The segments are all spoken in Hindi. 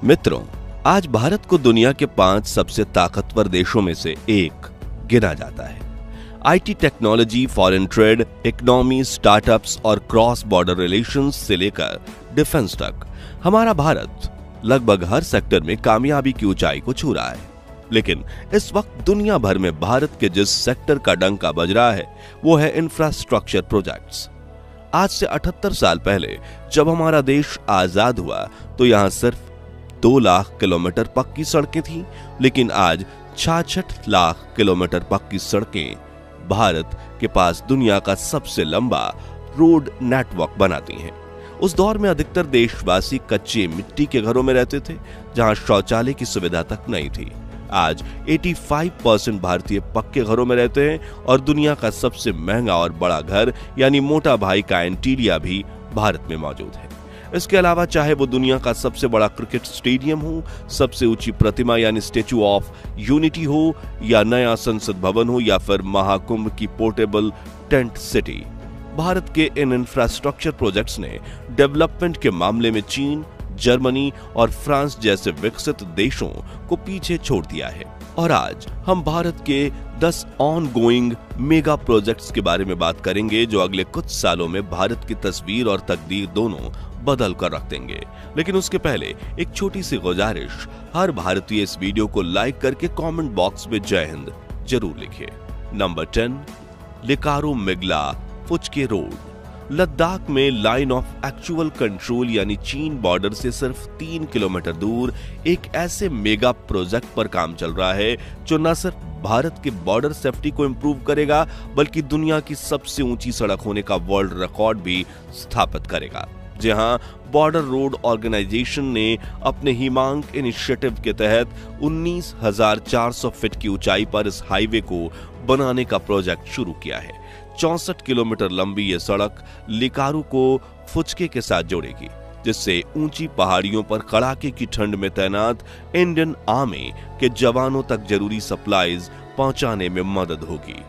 मित्रों, आज भारत को दुनिया के 5 सबसे ताकतवर देशों में से एक गिना जाता है। IT technology, foreign trade, economy, startups और क्रॉस बॉर्डर रिलेशंस से लेकर डिफेंस तक हमारा भारत लगभग हर सेक्टर में कामयाबी की ऊंचाई को छू रहा है। लेकिन इस वक्त दुनिया भर में भारत के जिस सेक्टर का डंका बज रहा है वो है इंफ्रास्ट्रक्चर प्रोजेक्ट्स। आज से 78 साल पहले जब हमारा देश आजाद हुआ तो यहां सिर्फ 2 लाख किलोमीटर पक्की सड़कें थीं, लेकिन आज 66 लाख किलोमीटर पक्की सड़कें भारत के पास दुनिया का सबसे लंबा रोड नेटवर्क बनाती हैं। उस दौर में अधिकतर देशवासी कच्चे मिट्टी के घरों में रहते थे, जहां शौचालय की सुविधा तक नहीं थी। आज 85% भारतीय पक्के घरों में रहते हैं और दुनिया का सबसे महंगा और बड़ा घर यानी मोटा भाई का एंटीलिया भी भारत में मौजूद है। इसके अलावा चाहे वो दुनिया का सबसे बड़ा क्रिकेट स्टेडियम हो, सबसे ऊंची प्रतिमा यानी स्टैच्यू ऑफ यूनिटी हो, या नया संसद भवन हो, या फिर महाकुंभ की पोर्टेबल टेंट सिटी, भारत के इन इंफ्रास्ट्रक्चर प्रोजेक्ट्स ने डेवलपमेंट के मामले में चीन, जर्मनी और फ्रांस जैसे विकसित देशों को पीछे छोड़ दिया है। और आज हम भारत के 10 ऑनगोइंग मेगा प्रोजेक्ट्स के बारे में बात करेंगे जो अगले कुछ सालों में भारत की तस्वीर और तकदीर दोनों बदल कर रख देंगे। लेकिन उसके पहले एक छोटी सी गुजारिश, हर भारतीय इस वीडियो को लाइक करके कमेंट बॉक्स में जय हिंद जरूर लिखे। नंबर 10, लिकारू मिगला फुचके रोड। लद्दाख में लाइन ऑफ एक्चुअल कंट्रोल यानी चीन बॉर्डर से सिर्फ 3 किलोमीटर दूर एक ऐसे मेगा प्रोजेक्ट पर काम चल रहा है जो न सिर्फ भारत के बॉर्डर सेफ्टी को इंप्रूव करेगा बल्कि दुनिया की सबसे ऊंची सड़क होने का वर्ल्ड रिकॉर्ड भी स्थापित करेगा। जहां बॉर्डर रोड ऑर्गेनाइजेशन ने अपने हिमांक इनिशिएटिव के तहत 19,400 फीट की ऊंचाई पर इस हाईवे को बनाने का प्रोजेक्ट शुरू किया है। 64 किलोमीटर लंबी ये सड़क लिकारू को फुचके के साथ जोड़ेगी, जिससे ऊंची पहाड़ियों पर कड़ाके की ठंड में तैनात इंडियन आर्मी के जवानों तक जरूरी सप्लाईज पहुंचाने में मदद होगी।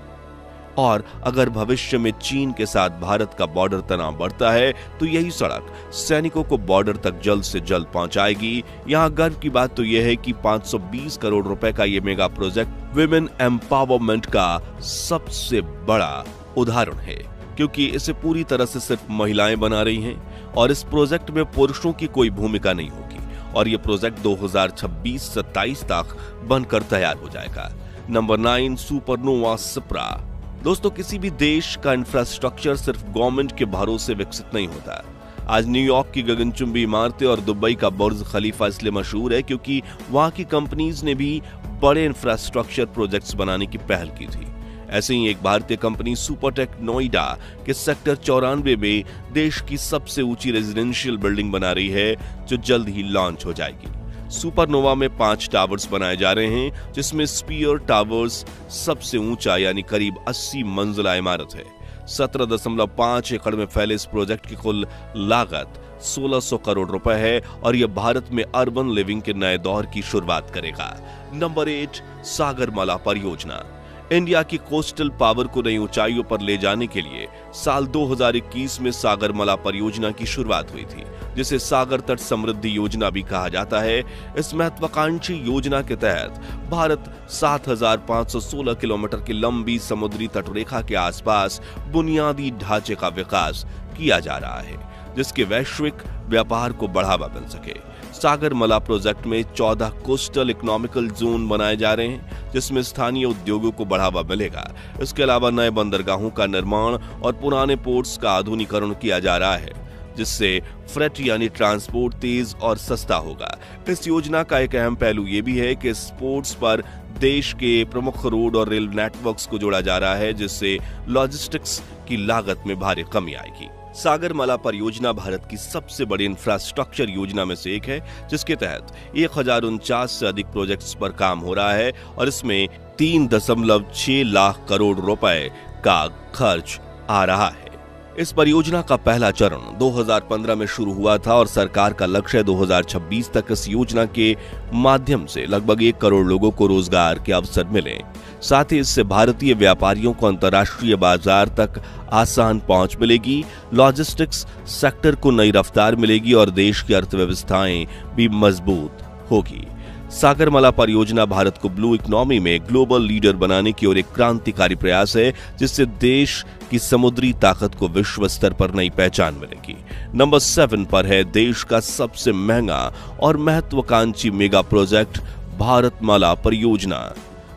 और अगर भविष्य में चीन के साथ भारत का बॉर्डर तनाव बढ़ता है तो यही सड़क सैनिकों को बॉर्डर तक जल्द से जल्द पहुंचाएगी। यहां गर्व की बात तो यह है कि 520 करोड़ रुपए का यह मेगा प्रोजेक्ट विमेन एम्पावरमेंट का सबसे बड़ा उदाहरण है, क्योंकि इसे पूरी तरह से सिर्फ महिलाएं बना रही हैं और इस प्रोजेक्ट में पुरुषों की कोई भूमिका नहीं होगी। और यह प्रोजेक्ट 2026-27 तक बनकर तैयार हो जाएगा। Number 9, supernova Shipra. दोस्तों, किसी भी देश का इंफ्रास्ट्रक्चर सिर्फ गवर्नमेंट के भरोसे विकसित नहीं होता। आज न्यूयॉर्क की गगनचुंबी इमारतें और दुबई का बुर्ज खलीफा इसलिए मशहूर है क्योंकि वहां की कंपनीज ने भी बड़े इंफ्रास्ट्रक्चर प्रोजेक्ट्स बनाने की पहल की थी। ऐसे ही एक भारतीय कंपनी सुपरटेक नोएडा के सेक्टर 94 में देश की सबसे ऊंची रेजिडेंशियल बिल्डिंग बना रही है जो जल्द ही लॉन्च हो जाएगी। सुपरनोवा में 5 टावर्स बनाए जा रहे हैं, जिसमें स्पीयर टावर्स सबसे ऊंचा यानी करीब 80 मंजिला इमारत है। 17.5 एकड़ में फैले इस प्रोजेक्ट की कुल लागत 1600 करोड़ रुपए है और यह भारत में अर्बन लिविंग के नए दौर की शुरुआत करेगा। नंबर 8, सागरमाला परियोजना। इंडिया की कोस्टल पावर को नई ऊंचाइयों पर ले जाने के लिए साल 2021 में सागरमाला परियोजना की शुरुआत हुई थी, जिसे सागर तट समृद्धि योजना भी कहा जाता है। इस महत्वाकांक्षी योजना के तहत भारत 7,516 किलोमीटर की लंबी समुद्री तटरेखा के आसपास बुनियादी ढांचे का विकास किया जा रहा है, जिसके वैश्विक व्यापार को बढ़ावा मिल सके। सागरमाला प्रोजेक्ट में 14 कोस्टल इकोनॉमिकल जोन बनाए जा रहे हैं, जिसमें स्थानीय उद्योगों को बढ़ावा मिलेगा। इसके अलावा नए बंदरगाहों का निर्माण और पुराने पोर्ट्स का आधुनिकीकरण किया जा रहा है, जिससे फ्रेट यानी ट्रांसपोर्ट तेज और सस्ता होगा। इस योजना का एक अहम पहलू ये भी है कि इस पोर्ट्स पर देश के प्रमुख रोड और रेल नेटवर्क्स को जोड़ा जा रहा है, जिससे लॉजिस्टिक्स की लागत में भारी कमी आएगी। सागरमाला परियोजना भारत की सबसे बड़ी इंफ्रास्ट्रक्चर योजना में से एक है, जिसके तहत 1049 से अधिक प्रोजेक्ट्स पर काम हो रहा है और इसमें 3.6 लाख करोड़ रुपए का खर्च आ रहा है। इस परियोजना का पहला चरण 2015 में शुरू हुआ था और सरकार का लक्ष्य 2026 तक इस योजना के माध्यम से लगभग 1 करोड़ लोगों को रोजगार के अवसर मिले। साथ ही इससे भारतीय व्यापारियों को अंतर्राष्ट्रीय बाजार तक आसान पहुंच मिलेगी, लॉजिस्टिक्स सेक्टर को नई रफ्तार मिलेगी और देश की अर्थव्यवस्थाएं भी मजबूत होगी। सागरमाला परियोजना भारत को ब्लू इकोनॉमी में ग्लोबल लीडर बनाने की ओर एक क्रांतिकारी प्रयास है, जिससे देश की समुद्री ताकत को विश्व स्तर पर नई पहचान मिलेगी। नंबर 7 पर है देश का सबसे महंगा और महत्वाकांक्षी मेगा प्रोजेक्ट भारतमाला परियोजना।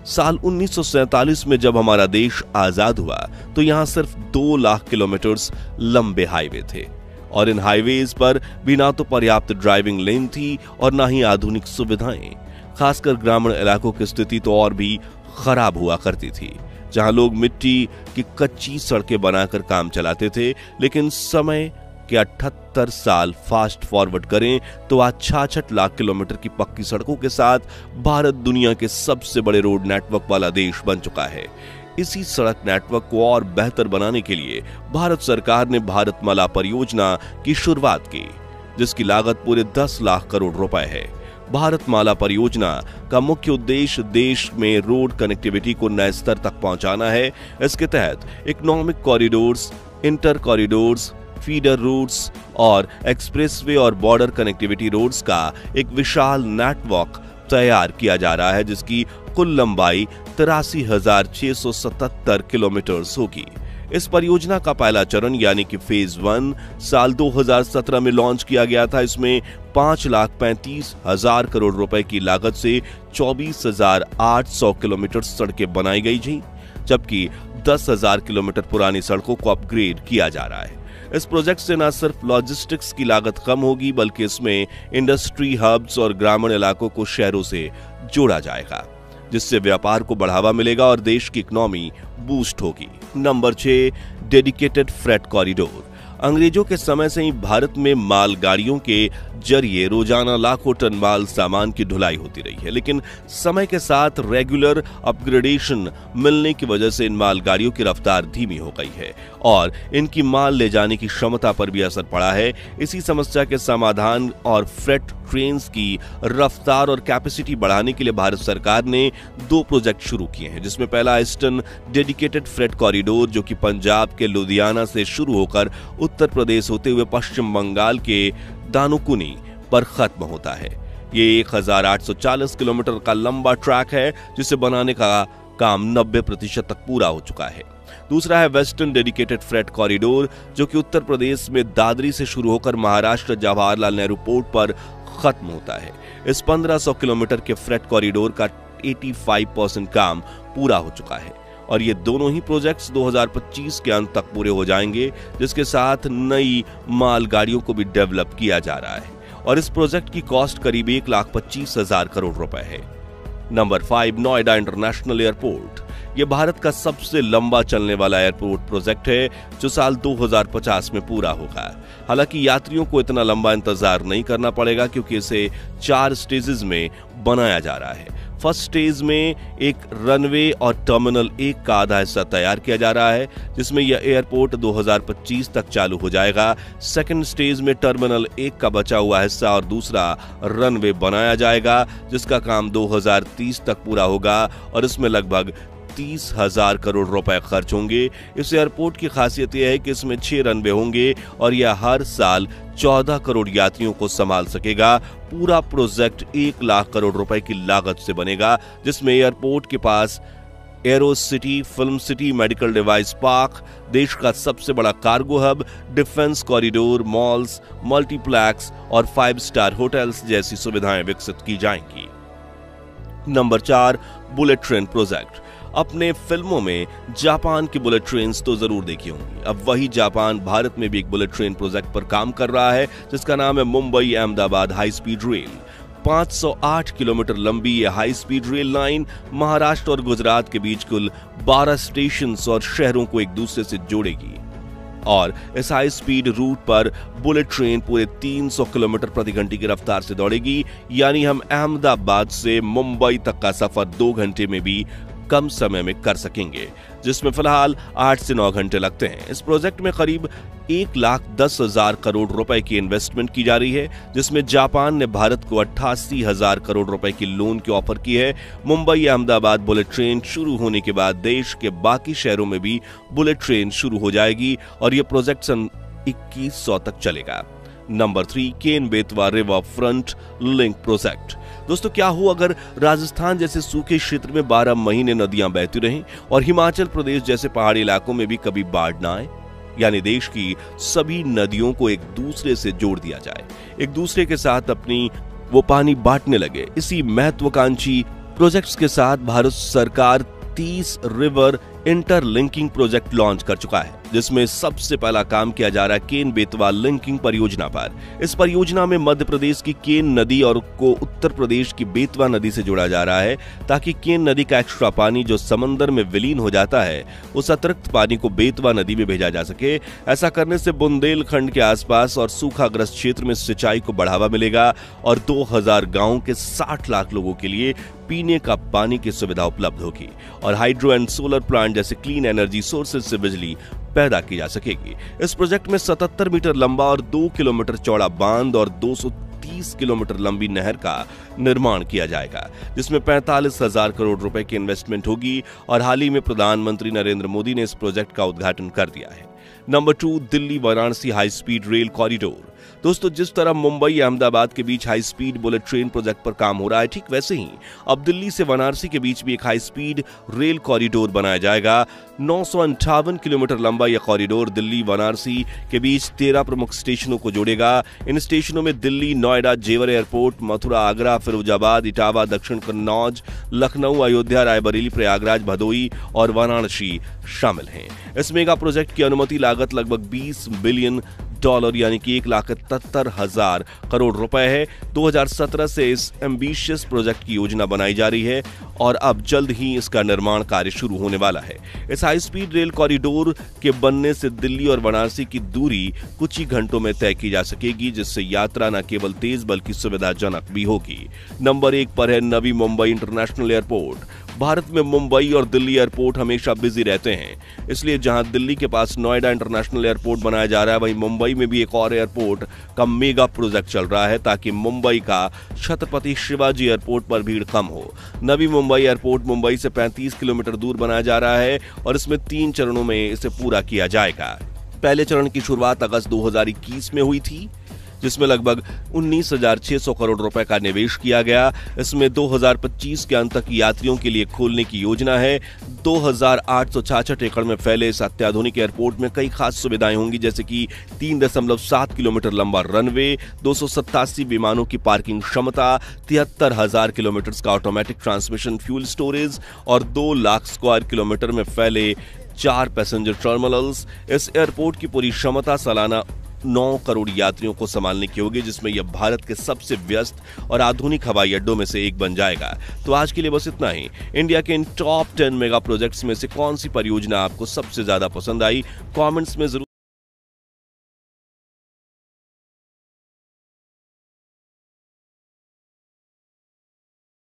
साल 1947 में जब हमारा देश आजाद हुआ तो यहां सिर्फ 2 लाख किलोमीटर लंबे हाईवे थे और इन हाईवेज पर भी ना तो पर्याप्त ड्राइविंग लेन थी और ना ही आधुनिक सुविधाएं। खासकर ग्रामीण इलाकों की स्थिति तो और भी खराब हुआ करती थी, जहां लोग मिट्टी की कच्ची सड़कें बनाकर काम चलाते थे। लेकिन समय के 78 साल फास्ट फॉरवर्ड करें तो आज 66 लाख किलोमीटर की पक्की सड़कों के साथ भारत दुनिया के सबसे बड़े रोड नेटवर्क वाला देश बन चुका है। इसी सड़क नेटवर्क को और बेहतर बनाने के लिए भारत सरकार ने भारतमाला परियोजना की शुरुआत की, जिसकी लागत पूरे 10 लाख करोड़ रुपए है। भारतमाला परियोजना का मुख्य उद्देश्य देश में रोड कनेक्टिविटी को नए स्तर तक पहुंचाना है। इसके तहत economic corridors, inter corridors, feeder routes और एक्सप्रेसवे और बॉर्डर कनेक्टिविटी रोड्स का एक विशाल नेटवर्क तैयार किया जा रहा है, जिसकी कुल लंबाई 83,677 किलोमीटर होगी। इस परियोजना का पहला चरण यानी कि फेज 1 साल 2017 में लॉन्च किया गया था। इसमें 5,35,000 करोड़ रुपए की लागत से 24,800 किलोमीटर सड़कें बनाई गई थी, जबकि 10,000 किलोमीटर पुरानी सड़कों को अपग्रेड किया जा रहा है। इस प्रोजेक्ट से न सिर्फ लॉजिस्टिक्स की लागत कम होगी, बल्कि इसमें इंडस्ट्री हब्स और ग्रामीण इलाकों को शहरों से जोड़ा जाएगा, जिससे व्यापार को बढ़ावा मिलेगा और देश की इकोनॉमी बूस्ट होगी। Number 6, dedicated freight corridor. अंग्रेजों के समय से ही भारत में मालगाड़ियों के जरिए रोजाना लाखों टन माल सामान की ढुलाई होती रही है, लेकिन समय के साथ रेगुलर अपग्रेडेशन मिलने की वजह से इन मालगाड़ियों की रफ्तार धीमी हो गई है और इनकी माल ले जाने की क्षमता पर भी असर पड़ा है। इसी समस्या के समाधान और फ्रेट ट्रेन्स की रफ्तार और कैपेसिटी बढ़ाने के लिए भारत सरकार ने 2 प्रोजेक्ट शुरू किए हैं, जिसमें पहला ईस्टर्न डेडिकेटेड फ्रेट कॉरिडोर, जो कि पंजाब के लुधियाना से शुरू होकर उत्तर प्रदेश होते हुए पश्चिम बंगाल के दानुकुनी पर खत्म होता है। ये 1840 किलोमीटर का लंबा ट्रैक है, जिसे बनाने का काम 90% तक पूरा हो चुका है। दूसरा है वेस्टर्न डेडिकेटेड फ्रेट कॉरिडोर, जो कि उत्तर प्रदेश में दादरी से शुरू होकर महाराष्ट्र जवाहरलाल नेहरू पोर्ट पर खत्म होता है। इस 1500 किलोमीटर के फ्रेट कॉरिडोर का 85% काम पूरा हो चुका है और ये दोनों ही प्रोजेक्ट्स 2025 के अंत तक पूरे हो जाएंगे, जिसके साथ नई मालगाड़ियों को भी डेवलप किया जा रहा है और इस प्रोजेक्ट की कॉस्ट करीब 1,25,000 करोड़ रुपए है। Number 5, Noida international airport. यह भारत का सबसे लंबा चलने वाला एयरपोर्ट प्रोजेक्ट है, जो साल 2050 में पूरा होगा। हालांकि यात्रियों को इतना लंबा इंतजार नहीं करना पड़ेगा, क्योंकि इसे 4 स्टेजेस में बनाया जा रहा है। फर्स्ट स्टेज में एक रनवे और टर्मिनल 1 का आधा हिस्सा तैयार किया जा रहा है, जिसमें यह एयरपोर्ट 2025 तक चालू हो जाएगा। सेकंड स्टेज में टर्मिनल 1 का बचा हुआ हिस्सा और दूसरा रनवे बनाया जाएगा, जिसका काम 2030 तक पूरा होगा और इसमें लगभग 30,000 करोड़ रुपए खर्च होंगे। इस एयरपोर्ट की खासियत यह है कि इसमें 6 रनवे होंगे और यह हर साल 14 करोड़ यात्रियों को संभाल सकेगा। पूरा प्रोजेक्ट 1 लाख करोड़ रुपए की लागत से बनेगा, जिसमें एयरपोर्ट के पास aero city, film city, medical device park, देश का सबसे बड़ा cargo hub, defence corridor, malls, multiplex और 5 स्टार होटल्स जैसी सुविधाएं विकसित की जाएंगी। Number 4, bullet train project. अपने फिल्मों में जापान की बुलेट ट्रेन्स तो जरूर देखी होंगी। अब वही जापान भारत में भी एक बुलेट ट्रेन प्रोजेक्ट पर काम कर रहा है, जिसका नाम है Mumbai Ahmedabad high speed rail. 508 kilometre लंबी यह high speed rail line Maharashtra और गुजरात के बीच कुल 12 स्टेशन और शहरों को एक दूसरे से जोड़ेगी और इस हाई स्पीड रूट पर बुलेट ट्रेन पूरे 300 किलोमीटर प्रति घंटे की रफ्तार से दौड़ेगी। यानी हम अहमदाबाद से मुंबई तक का सफर 2 घंटे में भी कम समय में कर सकेंगे, जिसमें फिलहाल 8 से 9 घंटे लगते हैं। इस प्रोजेक्ट में करीब 1,10,000 करोड़ रुपए की इन्वेस्टमेंट की जा रही है, जिसमें जापान ने भारत को 88,000 करोड़ रुपए की लोन की ऑफर की है। मुंबई अहमदाबाद बुलेट ट्रेन शुरू होने के बाद देश के बाकी शहरों में भी बुलेट ट्रेन शुरू हो जाएगी और यह प्रोजेक्ट सन 2100 तक चलेगा। Number 3, Ken Betwa river front link project. दोस्तों, क्या हो अगर राजस्थान जैसे सूखे क्षेत्र में 12 महीने नदियां बहती रहें और हिमाचल प्रदेश जैसे पहाड़ी इलाकों में भी कभी बाढ़ ना आए, यानी देश की सभी नदियों को एक दूसरे से जोड़ दिया जाए, एक दूसरे के साथ अपनी वो पानी बांटने लगे। इसी महत्वाकांक्षी प्रोजेक्ट्स के साथ भारत सरकार 30 रिवर इंटरलिंकिंग प्रोजेक्ट लॉन्च कर चुका है, जिसमें सबसे पहला काम किया जा रहा है केन बेतवा लिंकिंग परियोजना पर। इस परियोजना में मध्य प्रदेश की केन नदी और को उत्तर प्रदेश की बेतवा नदी से जोड़ा जा रहा है, ताकि केन नदी का एक्स्ट्रा पानी जो समंदर में विलीन हो जाता है, उस अतिरिक्त पानी को बेतवा नदी में भेजा जा सके। ऐसा करने से बुंदेलखंड के आसपास और सूखाग्रस्त क्षेत्र में सिंचाई को बढ़ावा मिलेगा और 2000 गांवों के 60 लाख लोगों के लिए पीने का पानी की सुविधा उपलब्ध होगी और हाइड्रो एंड सोलर प्लांट जैसे क्लीन एनर्जी सोर्सेज से बिजली पैदा की जा सकेगी। इस प्रोजेक्ट में 77 मीटर लंबा और 2 किलोमीटर चौड़ा बांध और 230 किलोमीटर लंबी नहर का निर्माण किया जाएगा, जिसमें 45,000 करोड़ रुपए की इन्वेस्टमेंट होगी और हाल ही में प्रधानमंत्री नरेंद्र मोदी ने इस प्रोजेक्ट का उद्घाटन कर दिया है। Number 2, Delhi Varanasi high speed rail corridor. दोस्तों, जिस तरह मुंबई अहमदाबाद के बीच high speed bullet train project पर काम हो रहा है, ठीक वैसे ही अब दिल्ली से वाराणसी के बीच भी एक हाई स्पीड रेल कॉरिडोर बनाया जाएगा। 958 किलोमीटर लंबा यह कॉरिडोर दिल्ली वाराणसी के बीच 13 प्रमुख स्टेशनों को जोड़ेगा। इन स्टेशनों में दिल्ली, नोएडा, जेवर एयरपोर्ट, मथुरा, आगरा, फिरोजाबाद, इटावा, दक्षिण कन्नौज, लखनऊ, अयोध्या, रायबरेली, प्रयागराज, भदोई और वाराणसी शामिल हैं। इस मेगा प्रोजेक्ट की अनुमति लागत लगभग $20 बिलियन यानी कि 1,71,000 करोड़ रुपए है। 2017 से इस एम्बिशियस प्रोजेक्ट की योजना बनाई जा रही है और अब जल्द ही इसका निर्माण कार्य शुरू होने वाला है। इस हाई स्पीड रेल कॉरिडोर के बनने से दिल्ली और वाराणसी की दूरी कुछ ही घंटों में तय की जा सकेगी, जिससे यात्रा न केवल तेज बल्कि सुविधाजनक भी होगी। नंबर 1 पर है नवी मुंबई इंटरनेशनल एयरपोर्ट। भारत में मुंबई और दिल्ली एयरपोर्ट हमेशा बिजी रहते हैं, इसलिए जहां दिल्ली के पास नोएडा इंटरनेशनल एयरपोर्ट बनाया जा रहा है, वहीं मुंबई में भी एक और एयरपोर्ट का मेगा प्रोजेक्ट चल रहा है, ताकि मुंबई का छत्रपति शिवाजी एयरपोर्ट पर भीड़ कम हो। नवी मुंबई एयरपोर्ट मुंबई से 35 किलोमीटर दूर बनाया जा रहा है और इसमें 3 चरणों में इसे पूरा किया जाएगा। पहले चरण की शुरुआत अगस्त 2021 में हुई थी, जिसमें लगभग 19,600 करोड़ रुपए का निवेश किया गया। इसमें 2025 के अंत तक यात्रियों के लिए खोलने की योजना है। 2,866 एकड़ में फैले इस अत्याधुनिक एयरपोर्ट में कई खास सुविधाएं होंगी, जैसे कि 3.7 किलोमीटर लंबा रनवे, 287 विमानों की पार्किंग क्षमता, 73,000 किलोमीटर का ऑटोमेटिक ट्रांसमिशन फ्यूल स्टोरेज और 2 लाख स्क्वायर किलोमीटर में फैले 4 पैसेंजर टर्मिनल्स। इस एयरपोर्ट की पूरी क्षमता सालाना 9 करोड़ यात्रियों को संभालने की होगी, जिसमें यह भारत के सबसे व्यस्त और आधुनिक हवाई अड्डों में से एक बन जाएगा। तो आज के लिए बस इतना ही। इंडिया के इन टॉप 10 मेगा प्रोजेक्ट्स में से कौन सी परियोजना आपको सबसे ज्यादा पसंद आई, कमेंट्स में जरूर